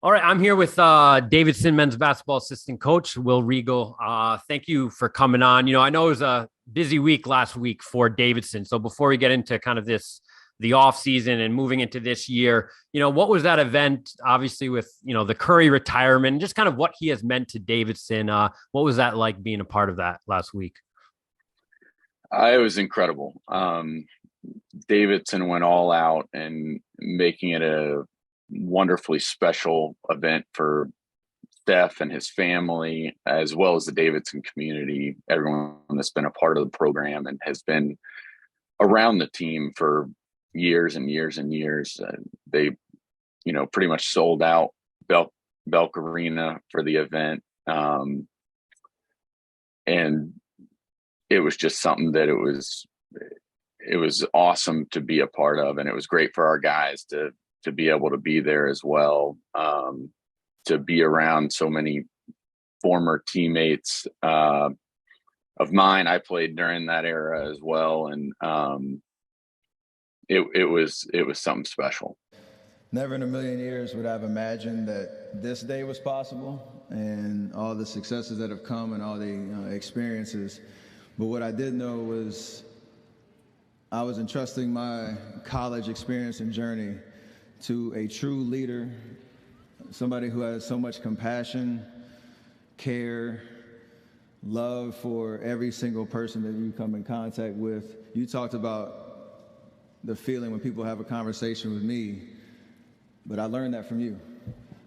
All right, I'm here with Davidson men's basketball assistant coach Will Reigel. Thank you for coming on. I know it was a busy week last week for Davidson. So before we get into kind of the off season and moving into this year, what was that event? Obviously, with the Curry retirement, and just kind of what he has meant to Davidson. What was that like being a part of that last week? It was incredible. Davidson went all out and making it a wonderfully special event for Steph and his family, as well as the Davidson community, everyone that's been a part of the program and has been around the team for years and years and years. They, pretty much sold out Belk Arena for the event. And it was just something that it was awesome to be a part of, and it was great for our guys to be able to be there as well, to be around so many former teammates of mine. I played during that era as well, and it was something special. Never in a million years would I have imagined that this day was possible and all the successes that have come and all the experiences. But what I did know was I was entrusting my college experience and journey to a true leader, somebody who has so much compassion, care, love for every single person that you come in contact with. You talked about the feeling when people have a conversation with me, but I learned that from you.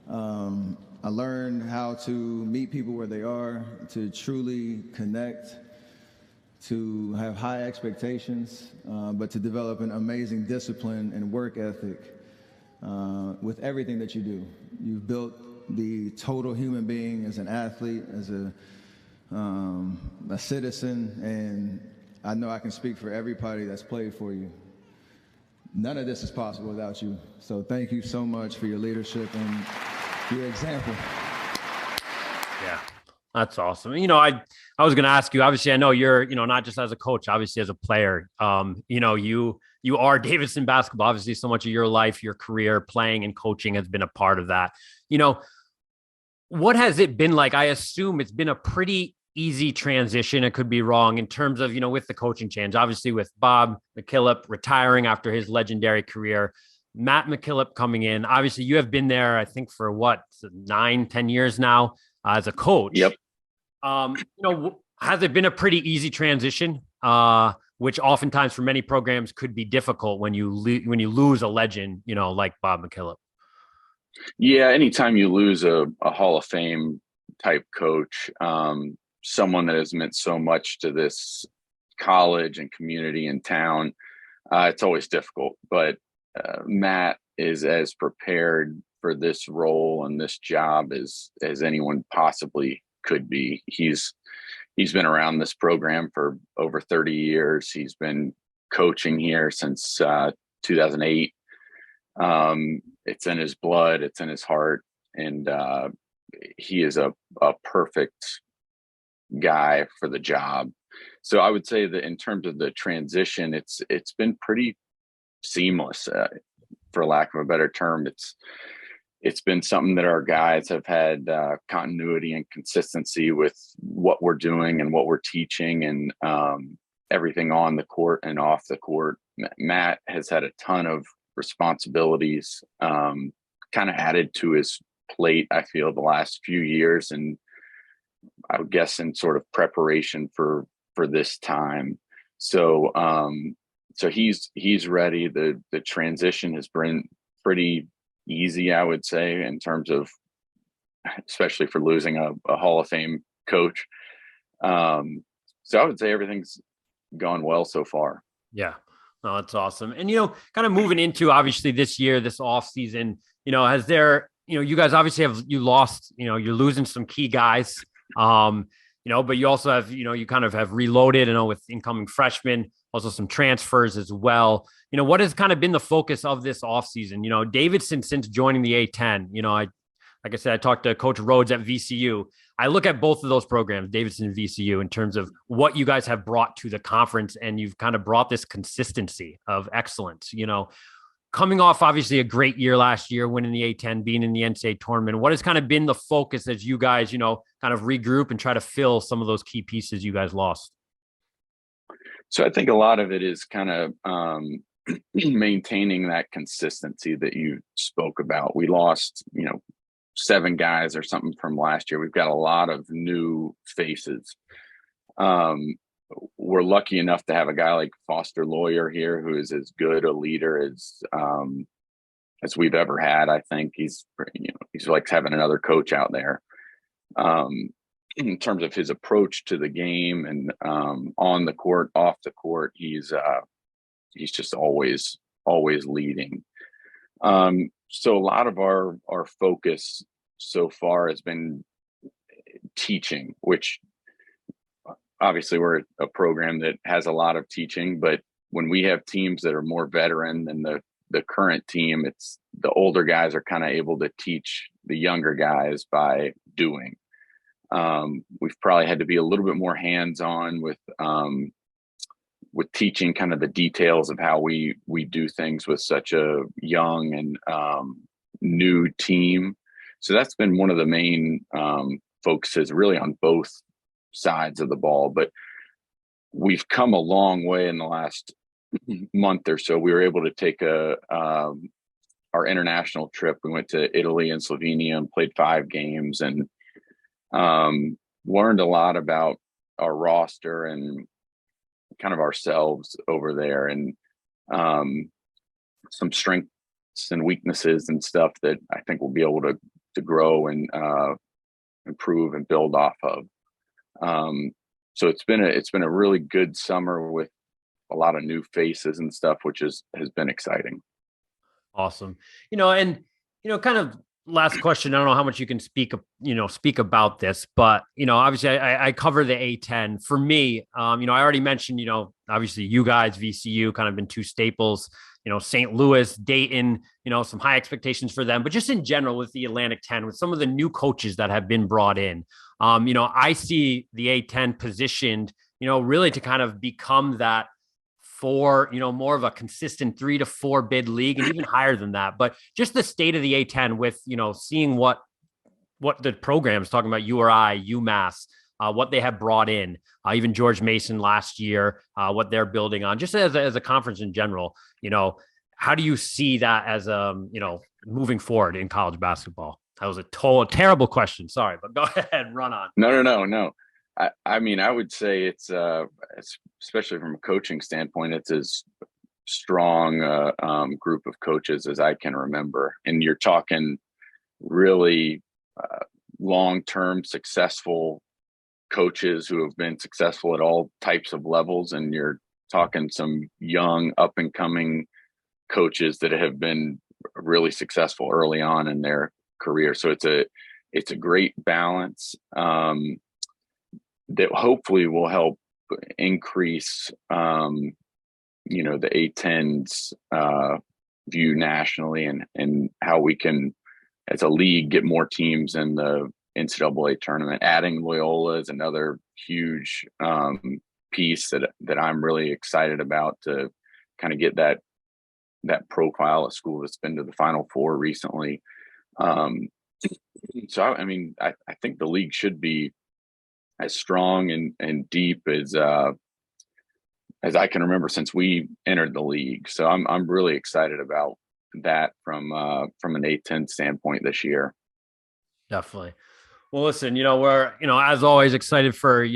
I learned how to meet people where they are, to truly connect, to have high expectations, but to develop an amazing discipline and work ethic with everything that you do. You've built the total human being as an athlete, as a citizen, and I know I can speak for everybody that's played for you. None of this is possible without you. So thank you so much for your leadership and your example. Yeah, that's awesome. I was going to ask you, obviously, I know you're, not just as a coach, obviously as a player, you are Davidson basketball. Obviously, so much of your life, your career playing and coaching has been a part of that. What has it been like? I assume it's been a pretty easy transition. It could be wrong in terms of, with the coaching change, obviously with Bob McKillop retiring after his legendary career, Matt McKillop coming in. Obviously you have been there, I think for 9-10 years now as a coach. Yep. Has it been a pretty easy transition? Which oftentimes for many programs could be difficult when you lose a legend, like Bob McKillop. Yeah, anytime you lose a Hall of Fame type coach, someone that has meant so much to this college and community and town, it's always difficult. But Matt is as prepared for this role and this job as anyone possibly could be. He's been around this program for over 30 years. He's been coaching here since 2008. It's in his blood, it's in his heart, and he is a perfect guy for the job. So I would say that in terms of the transition, it's been pretty seamless, for lack of a better term. It's been something that our guys have had continuity and consistency with what we're doing and what we're teaching, and everything on the court and off the court. Matt has had a ton of responsibilities kind of added to his plate, I feel, the last few years, and I would guess in sort of preparation for this time. So he's ready. The transition has been pretty easy, I would say, in terms of, especially for losing a Hall of Fame coach. So I would say everything's gone well so far. Yeah. No, that's awesome. And, kind of moving into obviously this year, this off season, has there, you guys obviously you lost, you're losing some key guys, but you also have, you kind of have reloaded, with incoming freshmen, also some transfers as well. What has kind of been the focus of this off season? Davidson, since joining the A10, like I said, I talked to Coach Rhodes at VCU. I look at both of those programs, Davidson and VCU, in terms of what you guys have brought to the conference, and you've kind of brought this consistency of excellence. coming off obviously a great year last year, winning the A10, being in the NCAA tournament, what has kind of been the focus as you guys, kind of regroup and try to fill some of those key pieces you guys lost? So I think a lot of it is kind of maintaining that consistency that you spoke about. We lost, 7 guys or something from last year. We've got a lot of new faces. We're lucky enough to have a guy like Foster Lawyer here, who is as good a leader as we've ever had. I think he's like having another coach out there. In terms of his approach to the game and on the court, off the court, he's just always leading. So a lot of our focus so far has been teaching, which obviously we're a program that has a lot of teaching, but when we have teams that are more veteran than the current team, it's the older guys are kind of able to teach the younger guys by doing. We've probably had to be a little bit more hands-on with teaching kind of the details of how we do things with such a young and new team. So that's been one of the main focuses really on both sides of the ball. But we've come a long way in the last month or so. We were able to take our international trip. We went to Italy and Slovenia and played 5 games and learned a lot about our roster and kind of ourselves over there, and some strengths and weaknesses and stuff that I think we'll be able to grow and improve and build off of. So it's been a really good summer with a lot of new faces and stuff, which has been exciting. Awesome. And kind of last question. I don't know how much you can speak about this, but obviously I cover the A10. For me, I already mentioned, obviously you guys, VCU, kind of been 2 staples. St. Louis, Dayton, some high expectations for them, but just in general with the Atlantic 10, with some of the new coaches that have been brought in, I see the A10 positioned, really to kind of become that for, more of a consistent 3 to 4 bid league and even higher than that. But just the state of the A10 with, seeing what the program is talking about, URI, UMass, what they have brought in, even George Mason last year, what they're building on, just as a conference in general, how do you see that as, moving forward in college basketball? That was a terrible question. Sorry, but go ahead, run on. No. I mean, I would say it's especially from a coaching standpoint, it's as strong group of coaches as I can remember. And you're talking really long-term successful coaches who have been successful at all types of levels. And you're talking some young up and coming coaches that have been really successful early on in their career. So it's a great balance that hopefully will help increase, the A10's view nationally and how we can, as a league, get more teams in the NCAA tournament. Adding Loyola is another huge piece that I'm really excited about, to kind of get that profile of school that's been to the Final Four recently. So I mean, I think the league should be as strong and deep as I can remember since we entered the league. So I'm really excited about that from an A10 standpoint this year. Definitely. Well, listen, we're, as always, excited for,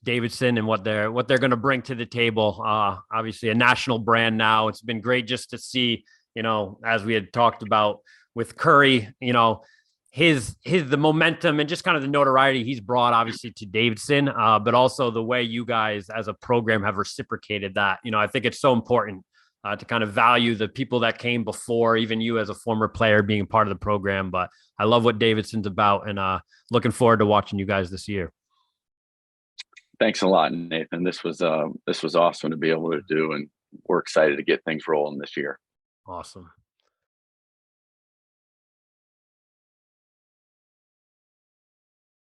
Davidson and what they're going to bring to the table. Obviously a national brand now. It's been great just to see, as we had talked about with Curry, the momentum and just kind of the notoriety he's brought obviously to Davidson, but also the way you guys as a program have reciprocated that. I think it's so important to kind of value the people that came before, even you as a former player being part of the program. But I love what Davidson's about, and looking forward to watching you guys this year. Thanks a lot, Nathan. This was awesome to be able to do, and we're excited to get things rolling this year. Awesome.